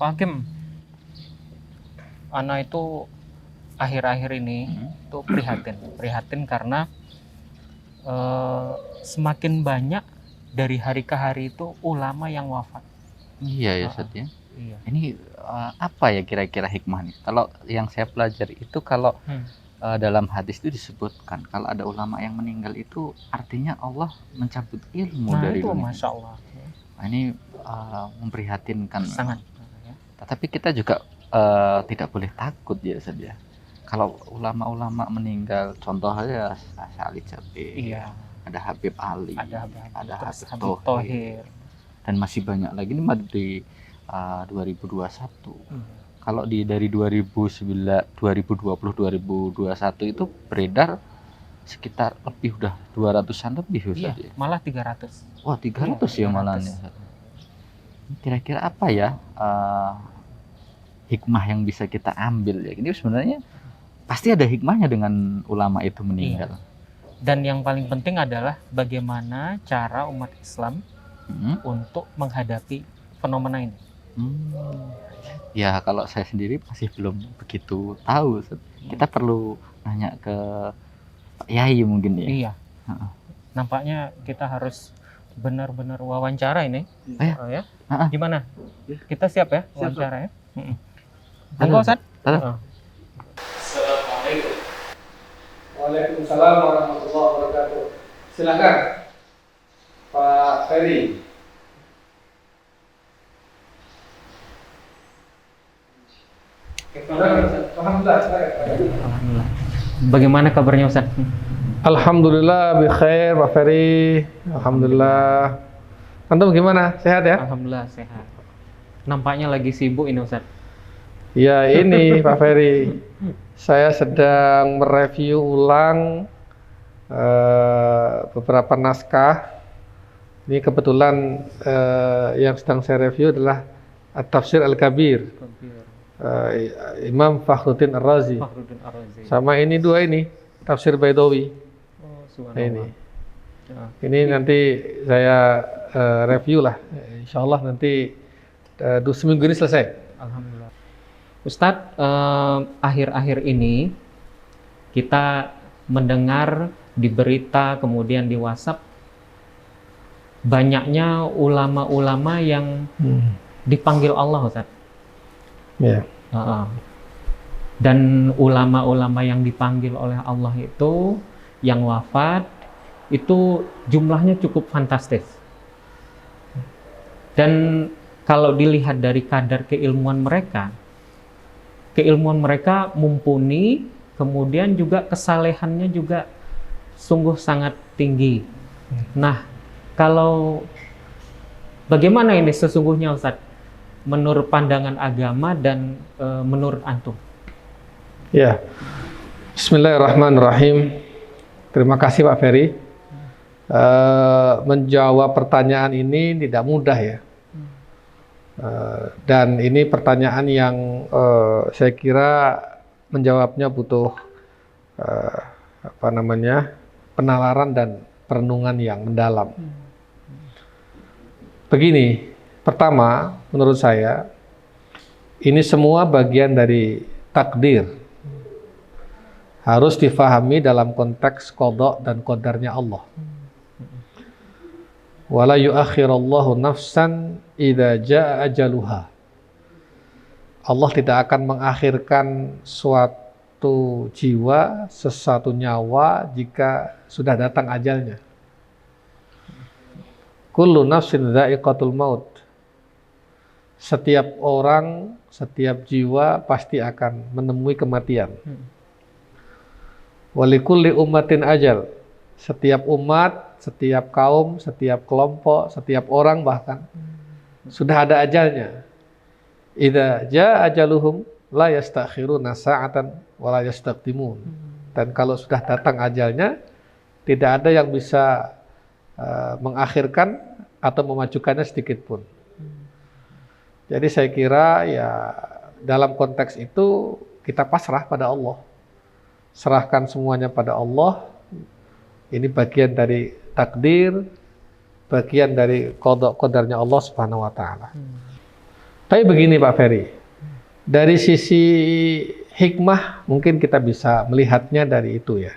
Pak Hakim, Ana itu akhir-akhir ini tuh prihatin karena semakin banyak dari hari ke hari itu ulama yang wafat. Iya ya Ustaz ya. Iya. Ini apa ya kira-kira hikmahnya? Kalau yang saya pelajari itu kalau dalam hadis itu disebutkan kalau ada ulama yang meninggal itu artinya Allah mencabut ilmu dari itu dunia. Masya Allah. Nah, ini memprihatinkan. Sangat. Tapi kita juga tidak boleh takut ya Ustaz ya. Kalau ulama-ulama meninggal, contohnya Ali Jabir, Iya. ada Habib Ali, ada Habib Thohir, dan masih banyak lagi. Ini di 2021. Kalau dari 2020 2021 itu beredar sekitar lebih udah 200-an lebih Ustaz ya. Malah 300. Wah, 300 ya malahnya. Kira-kira apa ya hikmah yang bisa kita ambil ya? Ini sebenarnya pasti ada hikmahnya dengan ulama itu meninggal. Dan yang paling penting adalah bagaimana cara umat Islam untuk menghadapi fenomena ini. Ya kalau saya sendiri masih belum begitu tahu. Kita perlu nanya ke Pak Yai mungkin ya. Iya. Nampaknya kita harus benar-benar wawancara ini. Ya. Gimana? Kita siap ya wawancara ya? Monggo Ustaz. Assalamualaikum. Waalaikumsalam warahmatullahi wabarakatuh. Silakan Pak Ferry. Alhamdulillah. Bagaimana kabarnya Ustaz? Alhamdulillah bi khair Pak Ferry. Alhamdulillah. Antum gimana? Sehat ya? Alhamdulillah sehat. Nampaknya lagi sibuk ini Ustaz. Ya ini Pak Ferry, saya sedang mereview ulang beberapa naskah. Ini kebetulan yang sedang saya review adalah At-Tafsir Al-Kabir, Imam Fakhruddin Ar-Razi. Sama ini dua ini, Tafsir Baidawi. Ini nanti saya review lah. Insya Allah nanti seminggu ini selesai. Alhamdulillah. Ustadz, akhir-akhir ini kita mendengar di berita kemudian di WhatsApp banyaknya ulama-ulama yang dipanggil Allah, Ustadz. Yeah. Dan ulama-ulama yang dipanggil oleh Allah itu yang wafat itu jumlahnya cukup fantastis. Dan kalau dilihat dari kadar keilmuan mereka mumpuni, kemudian juga kesalehannya juga sungguh sangat tinggi. Nah, kalau bagaimana ini sesungguhnya Ustaz, menurut pandangan agama dan menurut antum? Ya, Bismillahirrahmanirrahim. Terima kasih Pak Ferry. Menjawab pertanyaan ini tidak mudah ya. Dan ini pertanyaan yang saya kira menjawabnya butuh penalaran dan perenungan yang mendalam. Begini, pertama menurut saya ini semua bagian dari takdir, harus difahami dalam konteks qada dan qadarnya Allah. Wala yuakhirallahu nafsan idza jaa ajaluha. Allah tidak akan mengakhirkan suatu jiwa, sesuatu nyawa jika sudah datang ajalnya. Kullu nafsin dha'iqatul maut. Setiap orang, setiap jiwa pasti akan menemui kematian. Walikulli ummatin ajal. Setiap umat, setiap kaum, setiap kelompok, setiap orang bahkan sudah ada ajalnya. Idza jaa ajaluhum la yastakhiruna sa'atan wa la yastaqdimun. Dan kalau sudah datang ajalnya, tidak ada yang bisa mengakhirkan atau memajukannya sedikit pun. Jadi saya kira ya dalam konteks itu kita pasrah pada Allah. Serahkan semuanya pada Allah. Ini bagian dari takdir, bagian dari qada qadarnya Allah Subhanahu wa taala. Tapi begini Pak Ferry, dari sisi hikmah mungkin kita bisa melihatnya dari itu ya.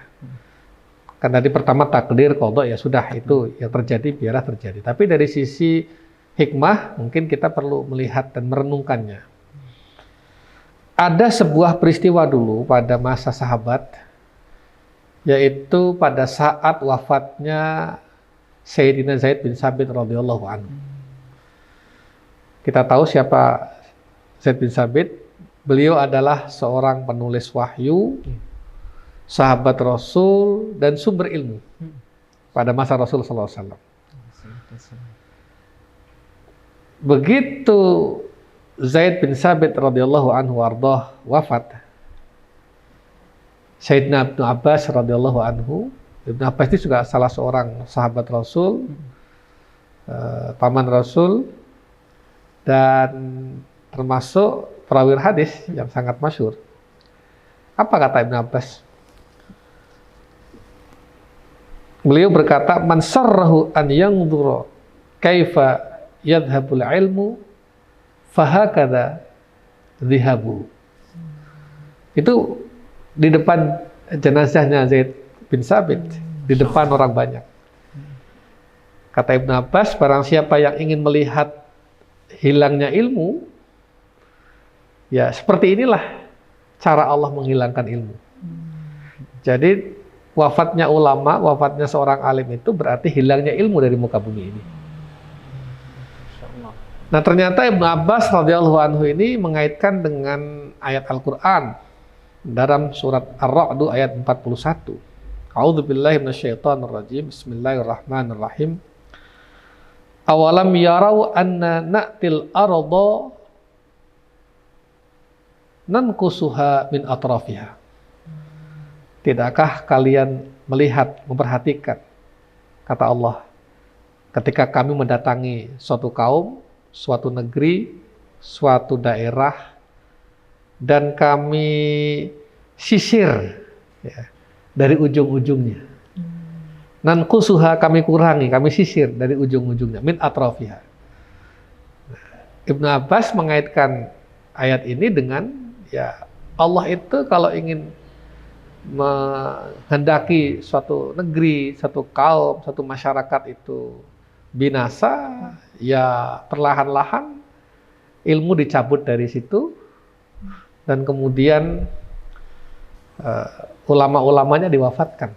Kan tadi pertama takdir, qadha, ya sudah itu yang terjadi biarlah terjadi. Tapi dari sisi hikmah mungkin kita perlu melihat dan merenungkannya. Ada sebuah peristiwa dulu pada masa sahabat, yaitu pada saat wafatnya Sayyidina Zaid bin Sabit radhiyallahu anhu. Kita tahu siapa Zaid bin Sabit. Beliau adalah seorang penulis wahyu, sahabat Rasul, dan sumber ilmu pada masa Rasul SAW. Begitu Zaid bin Sabit radhiyallahu anhu wardah wafat, Sayyidina Ibnu Abbas radhiyallahu anhu, Ibnu Abbas itu juga salah seorang sahabat Rasul, paman Rasul, dan termasuk perawir hadis yang sangat masyhur. Apa kata Ibnu Abbas? Beliau berkata, "Man sarrahu an yanzura kaifa yadhhabul ilmu fahakadha dhihabu." Itu di depan jenazahnya Zaid bin Sabit, di depan orang banyak. Kata Ibnu Abbas, barang siapa yang ingin melihat hilangnya ilmu, ya seperti inilah cara Allah menghilangkan ilmu. Jadi wafatnya ulama, wafatnya seorang alim itu berarti hilangnya ilmu dari muka bumi ini. Nah ternyata Ibnu Abbas radhiyallahu anhu ini mengaitkan dengan ayat Al-Quran dalam surat Ar-Ra'd ayat 41. A'udzubillahi minasyaitonirrajim. Bismillahirrahmanirrahim. Awalam yarau anna na'til arda nankusuha min atrafiha. Tidakkah kalian melihat, memperhatikan, kata Allah, ketika kami mendatangi suatu kaum, suatu negeri, suatu daerah, dan kami sisir ya, dari ujung-ujungnya. Nankusuha, kami kurangi, kami sisir dari ujung-ujungnya, min atrafiha. Ibnu Abbas mengaitkan ayat ini dengan ya Allah itu kalau ingin menghendaki suatu negeri, satu kaum, satu masyarakat itu binasa, ya perlahan-lahan ilmu dicabut dari situ, dan kemudian ulama-ulamanya diwafatkan.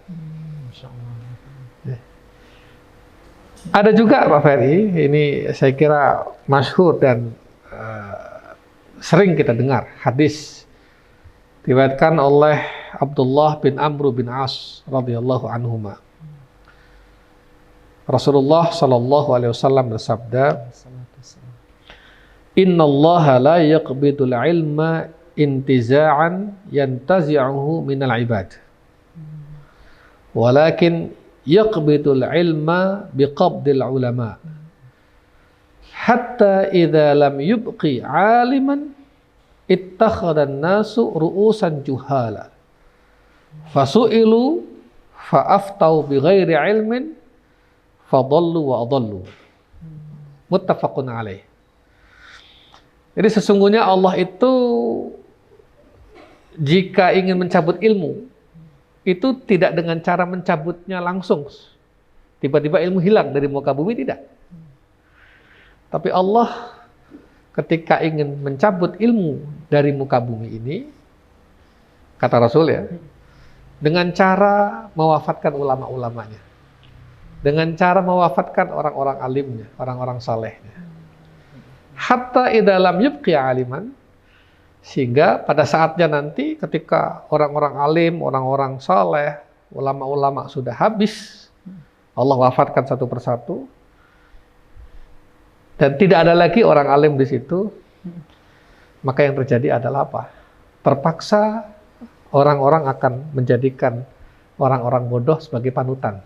Ada juga Pak Ferry, ini saya kira masyhur dan sering kita dengar hadis diriwayatkan oleh Abdullah bin Amr bin As radhiyallahu anhuma. Rasulullah sallallahu alaihi wasallam bersabda, "Innallaha la yaqbidul ilma intiza'an yantazi'uhu minal ibad. Walakin yaqbidul ilma biqabdil ulama. Hatta idza lam yubqi 'aliman ittakhadhan nasu ru'usan juhala. Fasu'ilu fa'aftau bighairi ilmin fadallu wa adallu." Muttafaqun alaih. Jadi sesungguhnya Allah itu jika ingin mencabut ilmu, itu tidak dengan cara mencabutnya langsung. Tiba-tiba ilmu hilang dari muka bumi, tidak. Tapi Allah ketika ingin mencabut ilmu dari muka bumi ini, kata Rasul ya, dengan cara mewafatkan ulama-ulamanya, dengan cara mewafatkan orang-orang alimnya, orang-orang salehnya. Hatta idza lam yubqi aliman, sehingga pada saatnya nanti ketika orang-orang alim, orang-orang saleh, ulama-ulama sudah habis, Allah wafatkan satu persatu, dan tidak ada lagi orang alim di situ, maka yang terjadi adalah apa? Terpaksa orang-orang akan menjadikan orang-orang bodoh sebagai panutan.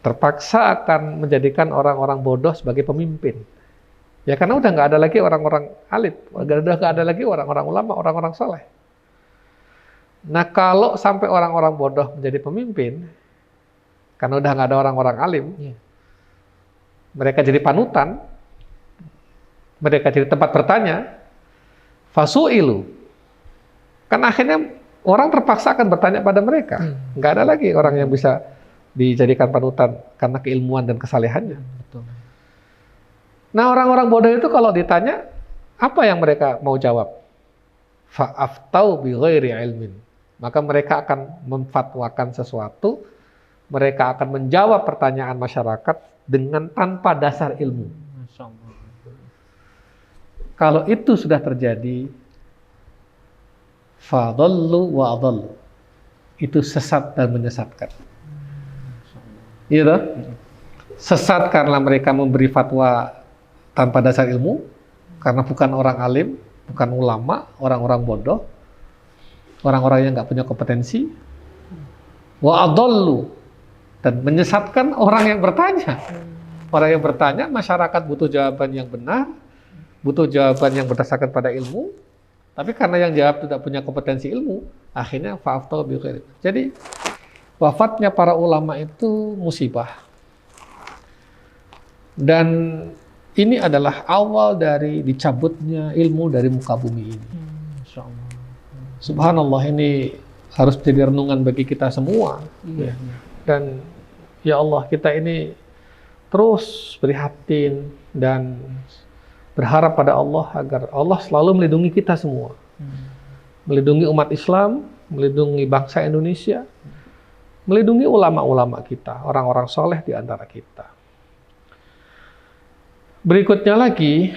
Terpaksa akan menjadikan orang-orang bodoh sebagai pemimpin. Ya karena udah nggak ada lagi orang-orang alim, udah nggak ada lagi orang-orang ulama, orang-orang saleh. Nah kalau sampai orang-orang bodoh menjadi pemimpin, karena udah nggak ada orang-orang alim, mereka jadi panutan, mereka jadi tempat bertanya, fasu'ilu. Kan akhirnya orang terpaksa akan bertanya pada mereka. Nggak ada lagi orang yang bisa dijadikan panutan karena keilmuan dan kesalehannya. Betul. Nah, orang-orang bodoh itu kalau ditanya, apa yang mereka mau jawab? Fa'aftau bi ghairi ilmin. Maka mereka akan memfatwakan sesuatu, mereka akan menjawab pertanyaan masyarakat dengan tanpa dasar ilmu. Masya Allah. Kalau itu sudah terjadi, fadallu wa adallu. Itu sesat dan menyesatkan. Iya toh? Sesat karena mereka memberi fatwa tanpa dasar ilmu, karena bukan orang alim, bukan ulama, orang-orang bodoh, orang-orang yang nggak punya kompetensi. Wa adallu, dan menyesatkan orang yang bertanya. Orang yang bertanya, masyarakat butuh jawaban yang benar, butuh jawaban yang berdasarkan pada ilmu, tapi karena yang jawab tidak punya kompetensi ilmu, akhirnya fa'aftau bi ghairi. Jadi wafatnya para ulama itu musibah. Dan ini adalah awal dari dicabutnya ilmu dari muka bumi ini. Masya Allah. Subhanallah, ini harus menjadi renungan bagi kita semua. Iya. Dan ya Allah, kita ini terus prihatin dan berharap pada Allah agar Allah selalu melindungi kita semua. Melindungi umat Islam, melindungi bangsa Indonesia, melindungi ulama-ulama kita, orang-orang soleh di antara kita. Berikutnya lagi,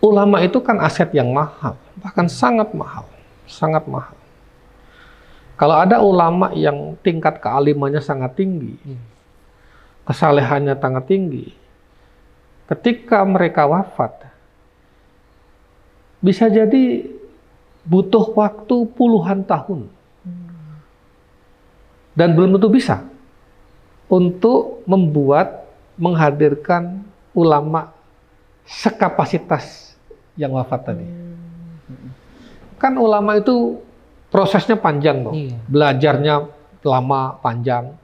ulama itu kan aset yang mahal, bahkan sangat mahal, sangat mahal. Kalau ada ulama yang tingkat kealimannya sangat tinggi, kesalehannya sangat tinggi, ketika mereka wafat, bisa jadi butuh waktu puluhan tahun. Dan belum tentu bisa untuk menghadirkan ulama sekapasitas yang wafat tadi. Kan ulama itu prosesnya panjang loh. Iya. Belajarnya lama, panjang.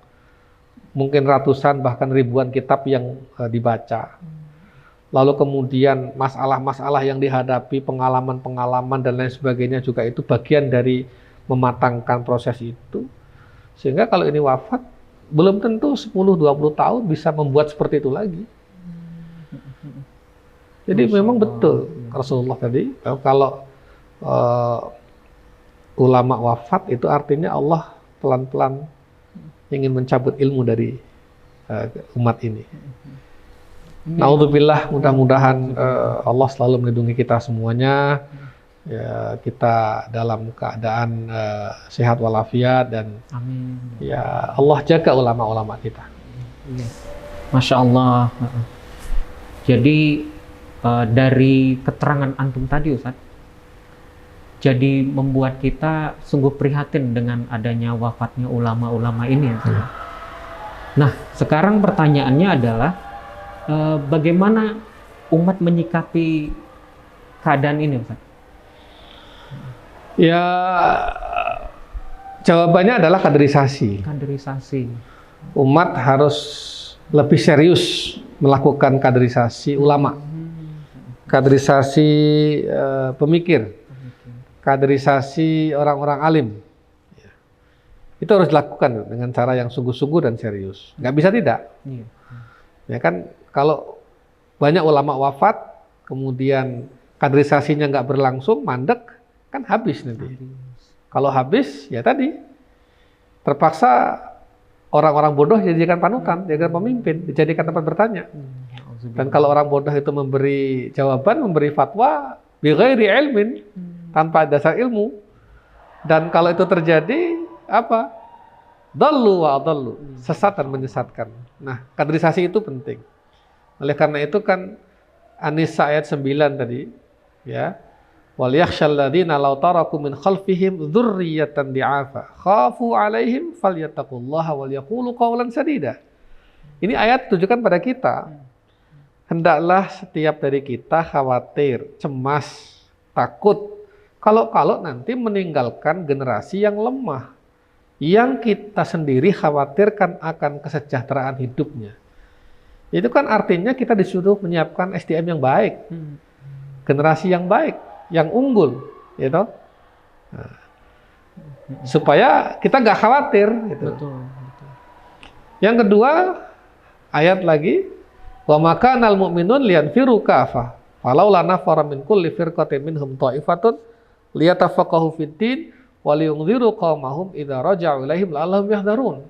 Mungkin ratusan bahkan ribuan kitab yang dibaca. Lalu kemudian masalah-masalah yang dihadapi, pengalaman-pengalaman dan lain sebagainya juga itu bagian dari mematangkan proses itu. Sehingga kalau ini wafat, belum tentu 10-20 tahun bisa membuat seperti itu lagi. Jadi memang betul Rasulullah tadi, kalau ulama wafat itu artinya Allah pelan-pelan ingin mencabut ilmu dari umat ini. Naudzubillah, mudah-mudahan Allah selalu melindungi kita semuanya. Ya, kita dalam keadaan sehat walafiat dan Amin. ya Allah jaga ulama-ulama kita. Iya. Masya Allah. Jadi dari keterangan antum tadi Ustaz, jadi membuat kita sungguh prihatin dengan adanya wafatnya ulama-ulama ini ya. Nah, sekarang pertanyaannya adalah bagaimana umat menyikapi keadaan ini Ustaz? Ya, jawabannya adalah kaderisasi. Kaderisasi. Umat harus lebih serius melakukan kaderisasi ulama, kaderisasi pemikir, kaderisasi orang-orang alim. Itu harus dilakukan dengan cara yang sungguh-sungguh dan serius. Nggak bisa tidak. Iya. Ya kan, kalau banyak ulama wafat, kemudian kaderisasinya nggak berlangsung, mandek, kan habis nanti. Kalau habis, ya tadi terpaksa orang-orang bodoh dijadikan panutan, dijadikan pemimpin, dijadikan tempat bertanya. Dan kalau orang bodoh itu memberi jawaban, memberi fatwa bi ghairi ilmin, tanpa dasar ilmu. Dan kalau itu terjadi, apa? Dallu wa adallu, sesat dan menyesatkan. Nah, kaderisasi itu penting. Oleh karena itu kan An-Nisa ayat 9 tadi, ya. Wal yakhshal ladzina law taraku min khalfihim dzurriyyatan di'afa khafu 'alaihim falyattaqullaha wal yaqulu qawlan sadida. Ini ayat tujukan pada kita. Hendaklah setiap dari kita khawatir, cemas, takut kalau nanti meninggalkan generasi yang lemah, yang kita sendiri khawatirkan akan kesejahteraan hidupnya, Itu kan artinya kita disuruh menyiapkan SDM yang baik, generasi yang baik, yang unggul, gitu. Nah, supaya kita nggak khawatir. Gitu. Betul. Yang kedua, ayat lagi, wa makanal mu'minun liyanfiru kafah, falaula nafara min kulli firqatin minhum ta'ifatun liyatafaqahu fid-din wa liyunziru qaumahum idza raja'u ilaihim la'allahum yahdharun.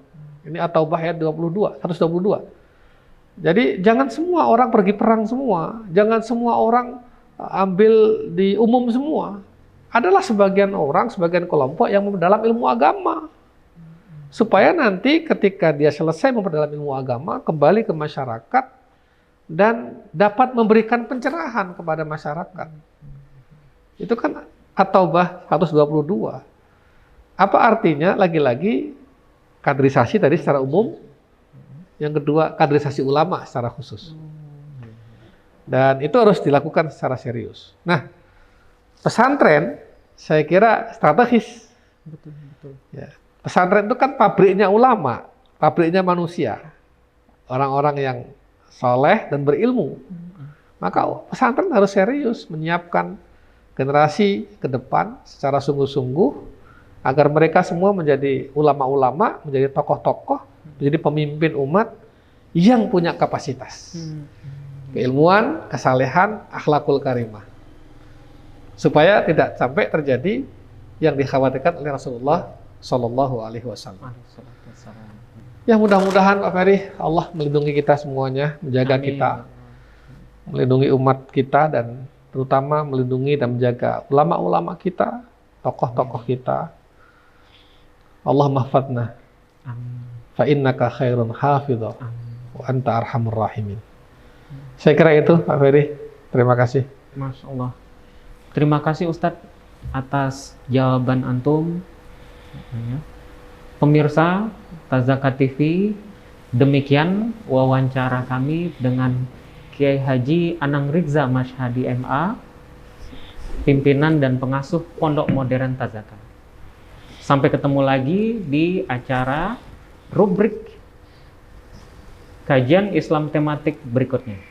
Ini At-Taubah ayat 122. Jadi jangan semua orang pergi perang semua, jangan semua orang ambil di umum semua. Adalah sebagian orang, sebagian kelompok yang memperdalam ilmu agama. Supaya nanti ketika dia selesai memperdalam ilmu agama, kembali ke masyarakat dan dapat memberikan pencerahan kepada masyarakat. Itu kan At-Taubah 122. Apa artinya? Lagi-lagi kaderisasi tadi secara umum, yang kedua kaderisasi ulama secara khusus. Dan itu harus dilakukan secara serius. Nah, pesantren saya kira strategis. Betul. Ya. Pesantren itu kan pabriknya ulama, pabriknya manusia, orang-orang yang soleh dan berilmu. Maka pesantren harus serius menyiapkan generasi ke depan secara sungguh-sungguh agar mereka semua menjadi ulama-ulama, menjadi tokoh-tokoh, menjadi pemimpin umat yang punya kapasitas, keilmuan, kesalehan, akhlakul karimah, supaya tidak sampai terjadi yang dikhawatirkan oleh Rasulullah Shallallahu Alaihi Wasallam. Ya mudah-mudahan Pak Ferry, Allah melindungi kita semuanya, menjaga Amin. kita, melindungi umat kita, dan terutama melindungi dan menjaga ulama-ulama kita, tokoh-tokoh kita. Allah mahfadna, fa innaka khairun hafidha, wa anta arhamur rahimin. Saya kira itu Pak Ferry. Terima kasih. Masya Allah. Terima kasih Ustadz atas jawaban antum. Pemirsa Tazaka TV, demikian wawancara kami dengan Kiai Haji Anang Rizza Masyhadi MA, pimpinan dan pengasuh Pondok Modern Tazaka. Sampai ketemu lagi di acara rubrik kajian Islam tematik berikutnya.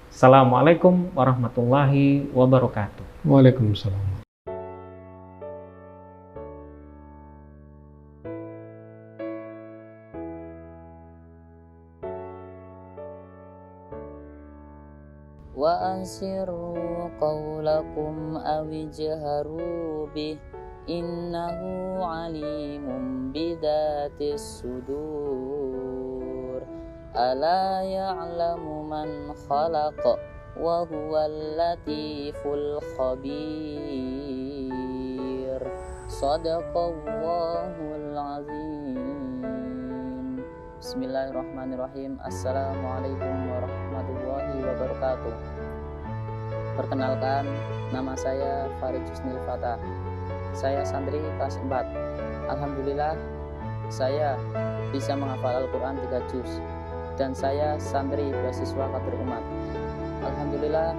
Assalamualaikum warahmatullahi wabarakatuh. Waalaikumsalam. Wa asirru qawlakum awijharu bih innahu alimun bidatis sudur ala ya'lamu man khalaq wa huwal latiful khabir. Shadaqallahul azim. Bismillahirrahmanirrahim. Assalamualaikum warahmatullahi wabarakatuh. Perkenalkan, nama saya Farid Jusnil Fatah. Saya santri kelas 4. Alhamdulillah, saya bisa menghafal Al-Quran 3 juz. Dan saya santri beasiswa Kader Umat. Alhamdulillah,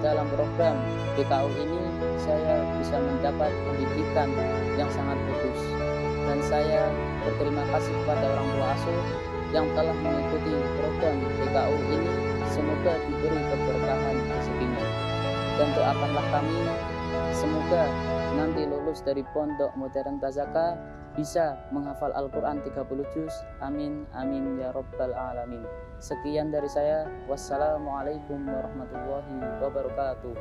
dalam program BKU ini saya bisa mendapat pendidikan yang sangat bagus. Dan saya berterima kasih kepada orang tua asuh yang telah mengikuti program BKU ini. Semoga diberi keberkahan rezekinya. Dan doakanlah kami, semoga nanti lulus dari Pondok Modern Tazaka bisa menghafal Al-Quran 30 juz. Amin, amin, ya Rabbal Alamin. Sekian dari saya. Wassalamualaikum warahmatullahi wabarakatuh.